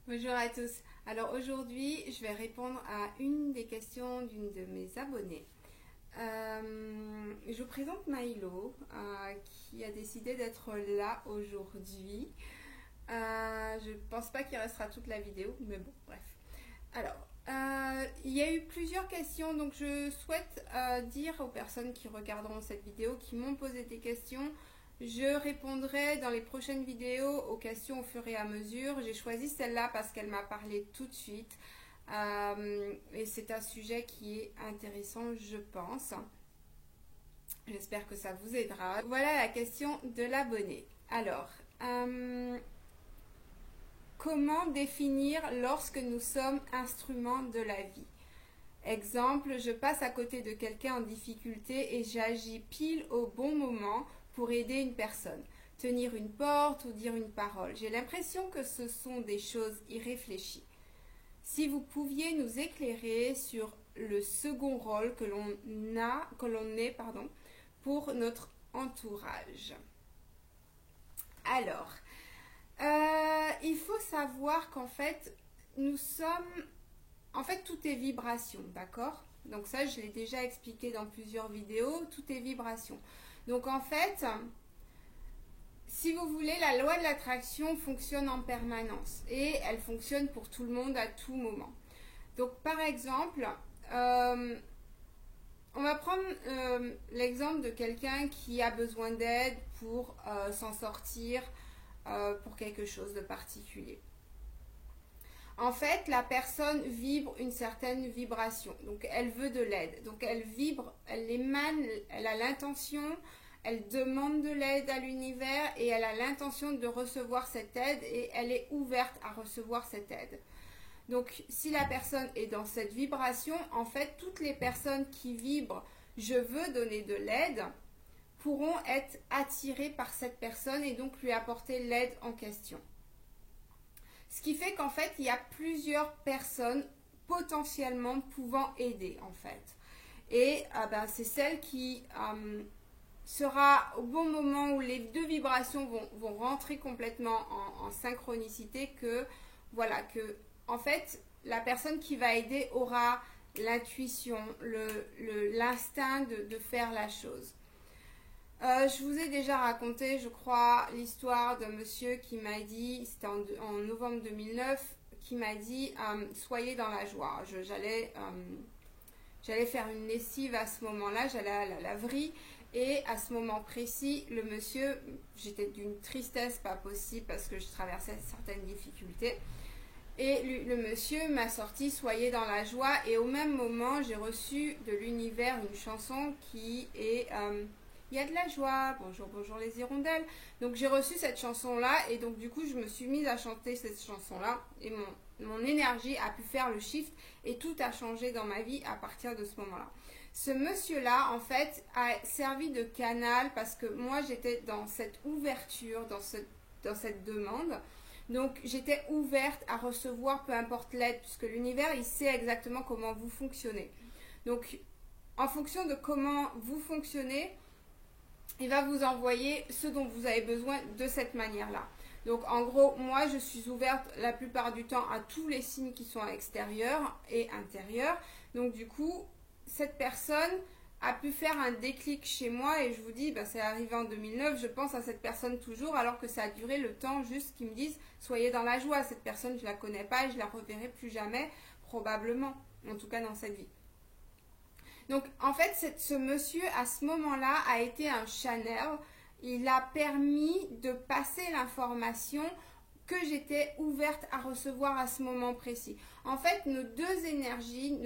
Bonjour à tous. Alors aujourd'hui, je vais répondre à une des questions d'une de mes abonnées. Je vous présente Maïlo, qui a décidé d'être là aujourd'hui. Je pense pas qu'il restera toute la vidéo, mais bon, bref. Alors, il y a eu plusieurs questions, donc je souhaite dire aux personnes qui regarderont cette vidéo, qui m'ont posé des questions. Je répondrai dans les prochaines vidéos aux questions au fur et à mesure. J'ai choisi celle-là parce qu'elle m'a parlé tout de suite. Et c'est un sujet qui est intéressant, je pense. J'espère que ça vous aidera. Voilà la question de l'abonné. Alors, comment définir lorsque nous sommes instruments de la vie? Exemple, je passe à côté de quelqu'un en difficulté et j'agis pile au bon moment pour aider une personne, tenir une porte ou dire une parole. J'ai l'impression que ce sont des choses irréfléchies. Si vous pouviez nous éclairer sur le second rôle que l'on est, pour notre entourage. Alors, il faut savoir qu'en fait, nous sommes... En fait, tout est vibration, d'accord? Donc ça, je l'ai déjà expliqué dans plusieurs vidéos, tout est vibration. Donc en fait, si vous voulez, la loi de l'attraction fonctionne en permanence et elle fonctionne pour tout le monde à tout moment. Donc par exemple, on va prendre l'exemple de quelqu'un qui a besoin d'aide pour s'en sortir pour quelque chose de particulier. En fait, la personne vibre une certaine vibration. Donc, elle veut de l'aide. Donc, elle vibre, elle émane, elle a l'intention, elle demande de l'aide à l'univers et elle a l'intention de recevoir cette aide et elle est ouverte à recevoir cette aide. Donc, si la personne est dans cette vibration, en fait, toutes les personnes qui vibrent « je veux donner de l'aide » pourront être attirées par cette personne et donc lui apporter l'aide en question. Ce qui fait qu'en fait, il y a plusieurs personnes potentiellement pouvant aider, en fait. Et c'est celle qui sera au bon moment où les deux vibrations vont rentrer complètement en synchronicité voilà, en fait, la personne qui va aider aura l'intuition, l'instinct de faire la chose. Je vous ai déjà raconté, je crois, l'histoire d'un monsieur qui m'a dit, c'était en novembre 2009, qui m'a dit soyez dans la joie. J'allais faire une lessive à ce moment-là, j'allais à la laverie et à ce moment précis, le monsieur, j'étais d'une tristesse pas possible parce que je traversais certaines difficultés. Et le monsieur m'a sorti soyez dans la joie et au même moment, j'ai reçu de l'univers une chanson qui est... il y a de la joie, bonjour, bonjour les hirondelles. Donc j'ai reçu cette chanson-là et donc du coup je me suis mise à chanter cette chanson-là et mon énergie a pu faire le shift et tout a changé dans ma vie à partir de ce moment-là. Ce monsieur-là, en fait, a servi de canal parce que moi j'étais dans cette ouverture, dans cette demande. Donc j'étais ouverte à recevoir peu importe l'aide puisque l'univers il sait exactement comment vous fonctionnez. Donc en fonction de comment vous fonctionnez, il va vous envoyer ce dont vous avez besoin de cette manière-là. Donc en gros, moi je suis ouverte la plupart du temps à tous les signes qui sont extérieurs et intérieurs. Donc du coup, cette personne a pu faire un déclic chez moi et je vous dis, c'est arrivé en 2009, je pense à cette personne toujours alors que ça a duré le temps juste qu'ils me disent soyez dans la joie. Cette personne, je ne la connais pas et je ne la reverrai plus jamais, probablement, en tout cas dans cette vie. Donc, en fait, ce monsieur, à ce moment-là, a été un channel. Il a permis de passer l'information que j'étais ouverte à recevoir à ce moment précis. En fait, nos deux énergies,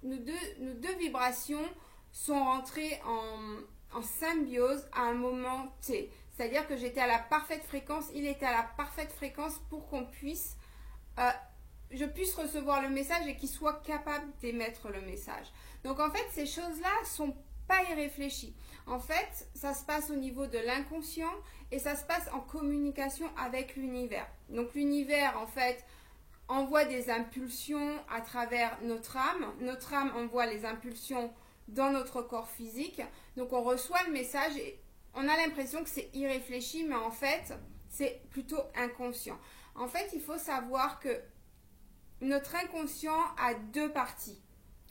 nos deux vibrations sont rentrées en symbiose à un moment T. C'est-à-dire que j'étais à la parfaite fréquence, il était à la parfaite fréquence pour qu'on puisse... je puisse recevoir le message et qu'il soit capable d'émettre le message. Donc en fait, ces choses-là sont pas irréfléchies. En fait, ça se passe au niveau de l'inconscient et ça se passe en communication avec l'univers. Donc l'univers, en fait, envoie des impulsions à travers notre âme. Notre âme envoie les impulsions dans notre corps physique. Donc on reçoit le message et on a l'impression que c'est irréfléchi, mais en fait, c'est plutôt inconscient. En fait, il faut savoir que notre inconscient a deux parties.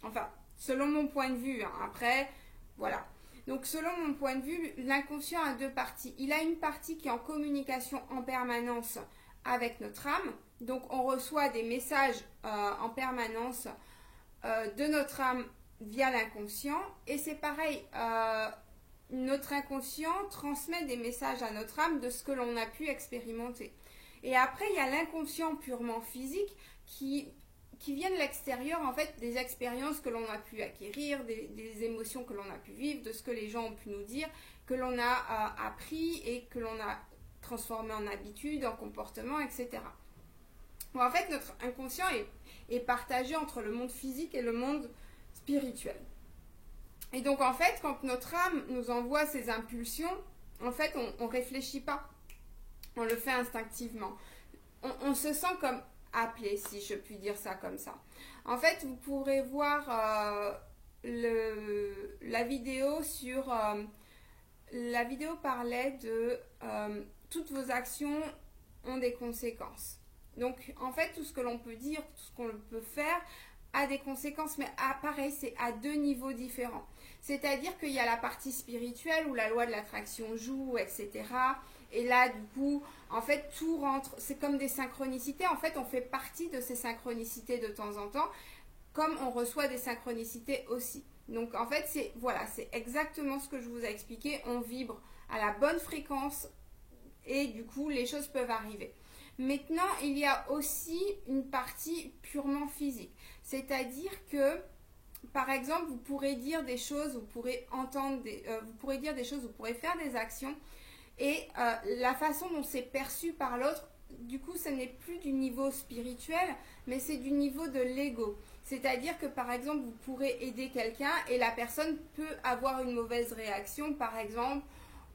Enfin, selon mon point de vue, hein. Après, voilà. Donc, selon mon point de vue, l'inconscient a deux parties. Il a une partie qui est en communication en permanence avec notre âme. Donc, on reçoit des messages en permanence de notre âme via l'inconscient. Et c'est pareil, notre inconscient transmet des messages à notre âme de ce que l'on a pu expérimenter. Et après, il y a l'inconscient purement physique qui vient de l'extérieur, en fait, des expériences que l'on a pu acquérir, des émotions que l'on a pu vivre, de ce que les gens ont pu nous dire, que l'on a appris et que l'on a transformé en habitude, en comportement, etc. Bon, en fait, notre inconscient est partagé entre le monde physique et le monde spirituel. Et donc, en fait, quand notre âme nous envoie ces impulsions, en fait, on ne réfléchit pas. On le fait instinctivement. On se sent comme appelé, si je puis dire ça comme ça. En fait, vous pourrez voir la vidéo sur... la vidéo parlait de toutes vos actions ont des conséquences. Donc, en fait, tout ce que l'on peut dire, tout ce qu'on peut faire a des conséquences, mais pareil, c'est à deux niveaux différents. C'est-à-dire qu'il y a la partie spirituelle où la loi de l'attraction joue, etc. Et là, du coup, en fait, tout rentre, c'est comme des synchronicités. En fait, on fait partie de ces synchronicités de temps en temps, comme on reçoit des synchronicités aussi. Donc, en fait, c'est exactement ce que je vous ai expliqué. On vibre à la bonne fréquence et du coup, les choses peuvent arriver. Maintenant, il y a aussi une partie purement physique. C'est-à-dire que, par exemple, vous pourrez dire des choses, vous pourrez entendre, vous pourrez dire des choses, vous pourrez faire des actions. Et la façon dont c'est perçu par l'autre, du coup, ce n'est plus du niveau spirituel, mais c'est du niveau de l'ego. C'est-à-dire que, par exemple, vous pourrez aider quelqu'un et la personne peut avoir une mauvaise réaction, par exemple,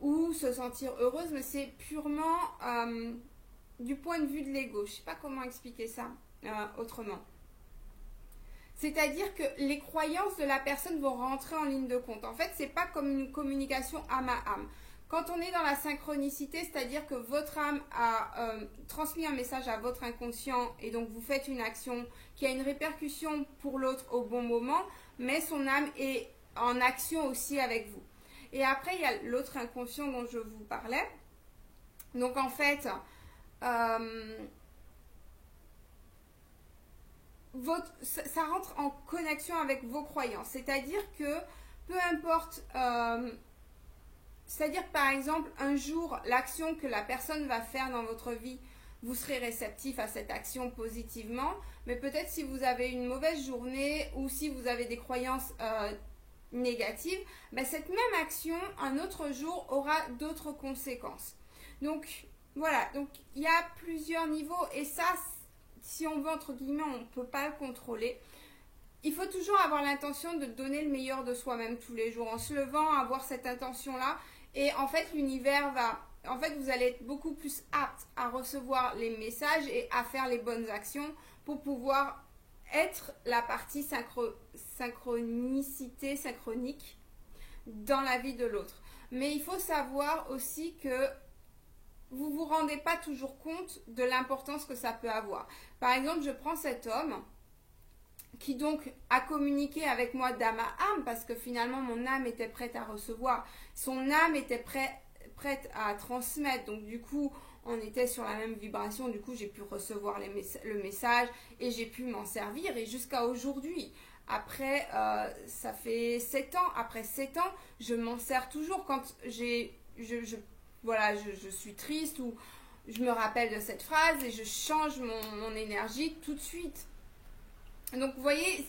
ou se sentir heureuse, mais c'est purement du point de vue de l'ego. Je ne sais pas comment expliquer ça autrement. C'est-à-dire que les croyances de la personne vont rentrer en ligne de compte. En fait, ce n'est pas comme une communication âme à âme. Quand on est dans la synchronicité, c'est-à-dire que votre âme a transmis un message à votre inconscient et donc vous faites une action qui a une répercussion pour l'autre au bon moment, mais son âme est en action aussi avec vous. Et après, il y a l'autre inconscient dont je vous parlais. Donc en fait, ça rentre en connexion avec vos croyances. C'est-à-dire que peu importe... c'est-à-dire que par exemple, un jour, l'action que la personne va faire dans votre vie, vous serez réceptif à cette action positivement, mais peut-être si vous avez une mauvaise journée ou si vous avez des croyances négatives, ben cette même action, un autre jour, aura d'autres conséquences. Donc, voilà, donc il y a plusieurs niveaux et ça, si on veut, entre guillemets, on ne peut pas le contrôler. Il faut toujours avoir l'intention de donner le meilleur de soi-même tous les jours, en se levant, avoir cette intention-là. Et en fait, l'univers va... En fait, vous allez être beaucoup plus apte à recevoir les messages et à faire les bonnes actions pour pouvoir être la partie synchronicité, synchronique dans la vie de l'autre. Mais il faut savoir aussi que vous ne vous rendez pas toujours compte de l'importance que ça peut avoir. Par exemple, je prends cet homme qui donc a communiqué avec moi d'âme à âme parce que finalement mon âme était prête à recevoir, son âme était prête à transmettre, donc du coup on était sur la même vibration, du coup j'ai pu recevoir le message et j'ai pu m'en servir et jusqu'à aujourd'hui. Après, ça fait 7 ans, après 7 ans, je m'en sers toujours quand je suis triste ou je me rappelle de cette phrase et je change mon énergie tout de suite. Donc, vous voyez,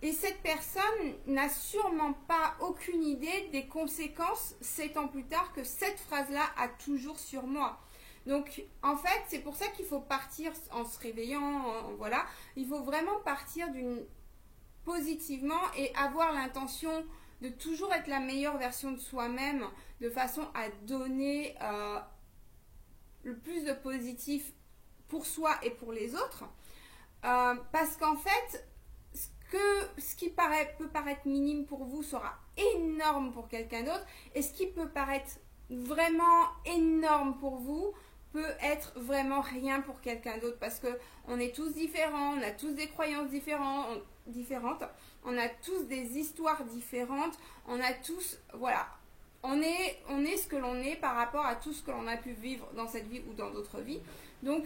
et cette personne n'a sûrement pas aucune idée des conséquences 7 ans plus tard que cette phrase-là a toujours sur moi. Donc, en fait, c'est pour ça qu'il faut partir en se réveillant, voilà. Il faut vraiment partir positivement et avoir l'intention de toujours être la meilleure version de soi-même de façon à donner le plus de positif pour soi et pour les autres. Parce qu'en fait, ce qui peut paraître minime pour vous sera énorme pour quelqu'un d'autre et ce qui peut paraître vraiment énorme pour vous peut être vraiment rien pour quelqu'un d'autre parce que on est tous différents, on a tous des croyances différentes, on a tous des histoires différentes, on a tous, voilà, on est ce que l'on est par rapport à tout ce que l'on a pu vivre dans cette vie ou dans d'autres vies. Donc,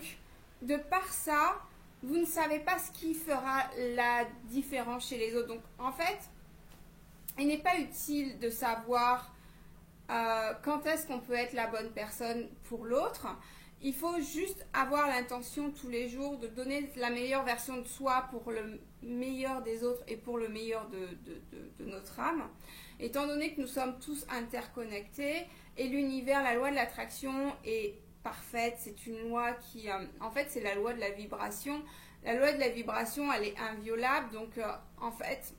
de par ça, vous ne savez pas ce qui fera la différence chez les autres. Donc, en fait, il n'est pas utile de savoir quand est-ce qu'on peut être la bonne personne pour l'autre. Il faut juste avoir l'intention tous les jours de donner la meilleure version de soi pour le meilleur des autres et pour le meilleur de notre âme. Étant donné que nous sommes tous interconnectés et l'univers, la loi de l'attraction est parfaite, c'est une loi qui, en fait, c'est la loi de la vibration. La loi de la vibration, elle est inviolable, donc en fait,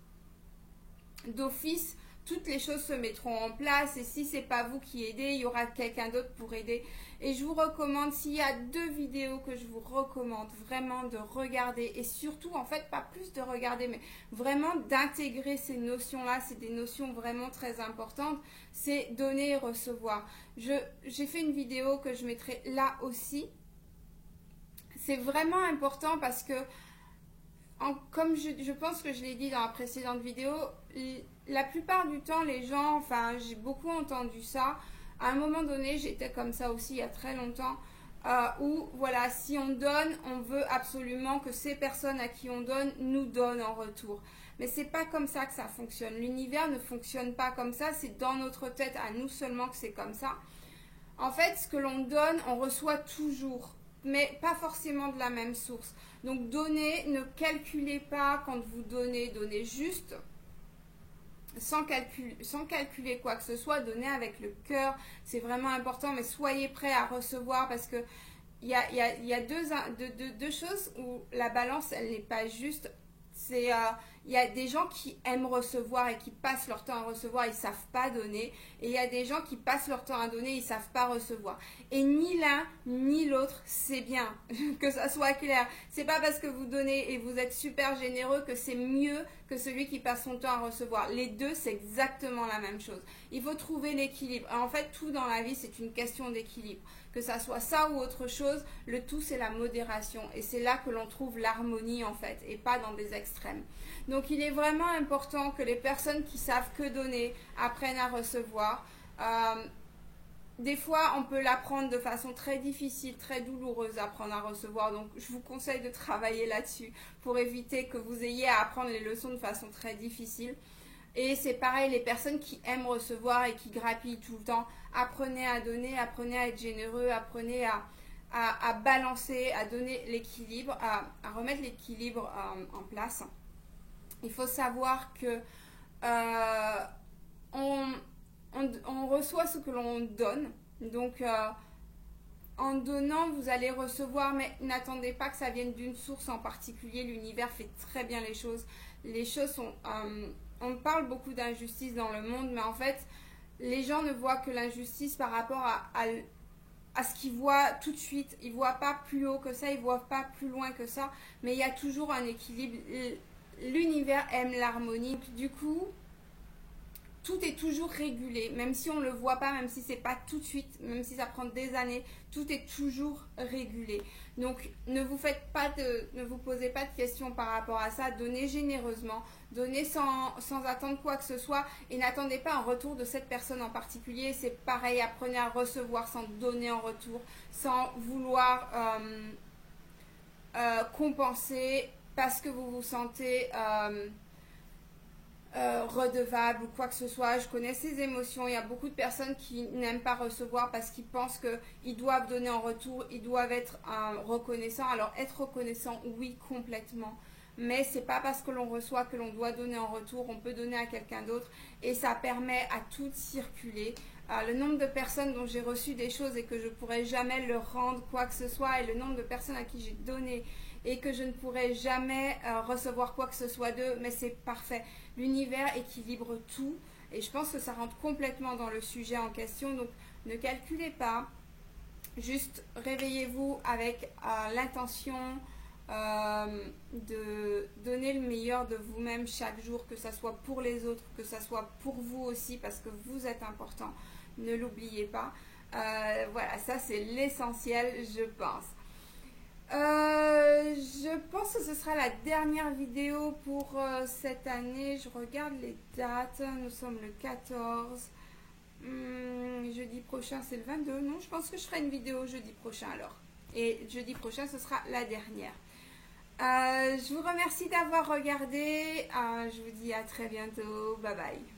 d'office, toutes les choses se mettront en place et si c'est pas vous qui aidez, il y aura quelqu'un d'autre pour aider. Et je vous recommande, s'il y a 2 vidéos que je vous recommande vraiment de regarder et surtout, en fait, pas plus de regarder, mais vraiment d'intégrer ces notions-là, c'est des notions vraiment très importantes, c'est donner et recevoir. J'ai fait une vidéo que je mettrai là aussi. C'est vraiment important parce que, comme je pense que je l'ai dit dans la précédente vidéo, la plupart du temps, les gens, enfin, j'ai beaucoup entendu ça. À un moment donné, j'étais comme ça aussi il y a très longtemps, où, voilà, si on donne, on veut absolument que ces personnes à qui on donne nous donnent en retour. Mais c'est pas comme ça que ça fonctionne. L'univers ne fonctionne pas comme ça. C'est dans notre tête, à nous seulement, que c'est comme ça. En fait, ce que l'on donne, on reçoit toujours, mais pas forcément de la même source. Donc, donnez, ne calculez pas quand vous donnez, donnez juste. Sans calculer quoi que ce soit, donner avec le cœur, c'est vraiment important, mais soyez prêts à recevoir parce que il y a deux choses où la balance, elle n'est pas juste. C'est il y a des gens qui aiment recevoir et qui passent leur temps à recevoir, ils ne savent pas donner. Et il y a des gens qui passent leur temps à donner, ils ne savent pas recevoir. Et ni l'un ni l'autre, c'est bien, que ça soit clair. C'est pas parce que vous donnez et vous êtes super généreux que c'est mieux que celui qui passe son temps à recevoir. Les deux, c'est exactement la même chose. Il faut trouver l'équilibre. En fait, tout dans la vie, c'est une question d'équilibre. Que ça soit ça ou autre chose, le tout, c'est la modération. Et c'est là que l'on trouve l'harmonie, en fait, et pas dans des extrêmes. Donc, il est vraiment important que les personnes qui savent que donner apprennent à recevoir. Des fois, on peut l'apprendre de façon très difficile, très douloureuse, apprendre à recevoir. Donc, je vous conseille de travailler là-dessus pour éviter que vous ayez à apprendre les leçons de façon très difficile. Et c'est pareil, les personnes qui aiment recevoir et qui grappillent tout le temps, apprenez à donner, apprenez à être généreux, apprenez à balancer, à donner l'équilibre, à remettre l'équilibre en place. Il faut savoir que on reçoit ce que l'on donne. Donc, en donnant, vous allez recevoir, mais n'attendez pas que ça vienne d'une source en particulier. L'univers fait très bien les choses. Les choses sont... on parle beaucoup d'injustice dans le monde, mais en fait, les gens ne voient que l'injustice par rapport à ce qu'ils voient tout de suite. Ils ne voient pas plus haut que ça, ils ne voient pas plus loin que ça, mais il y a toujours un équilibre. L'univers aime l'harmonie. Du coup, tout est toujours régulé, même si on ne le voit pas, même si c'est pas tout de suite, même si ça prend des années, tout est toujours régulé. Donc, ne vous posez pas de questions par rapport à ça. Donnez généreusement, donnez sans attendre quoi que ce soit et n'attendez pas un retour de cette personne en particulier. C'est pareil, apprenez à recevoir sans donner en retour, sans vouloir compenser parce que vous vous sentez... redevable ou quoi que ce soit. Je connais ces émotions. Il y a beaucoup de personnes qui n'aiment pas recevoir parce qu'ils pensent qu'ils doivent donner en retour, ils doivent être reconnaissants. Alors être reconnaissant, oui, complètement. Mais c'est pas parce que l'on reçoit que l'on doit donner en retour. On peut donner à quelqu'un d'autre et ça permet à tout circuler. Le nombre de personnes dont j'ai reçu des choses et que je pourrais jamais leur rendre quoi que ce soit, et le nombre de personnes à qui j'ai donné et que je ne pourrais jamais recevoir quoi que ce soit d'eux, mais c'est parfait. L'univers équilibre tout et je pense que ça rentre complètement dans le sujet en question. Donc ne calculez pas, juste réveillez-vous avec l'intention de donner le meilleur de vous-même chaque jour, que ça soit pour les autres, que ça soit pour vous aussi, parce que vous êtes important, ne l'oubliez pas. Voilà, ça c'est l'essentiel, je pense. Je pense que ce sera la dernière vidéo pour cette année. Je regarde les dates. Nous sommes le 14. Jeudi prochain, c'est le 22. Non, je pense que je ferai une vidéo jeudi prochain alors. Et jeudi prochain, ce sera la dernière. Je vous remercie d'avoir regardé. Je vous dis à très bientôt. Bye bye.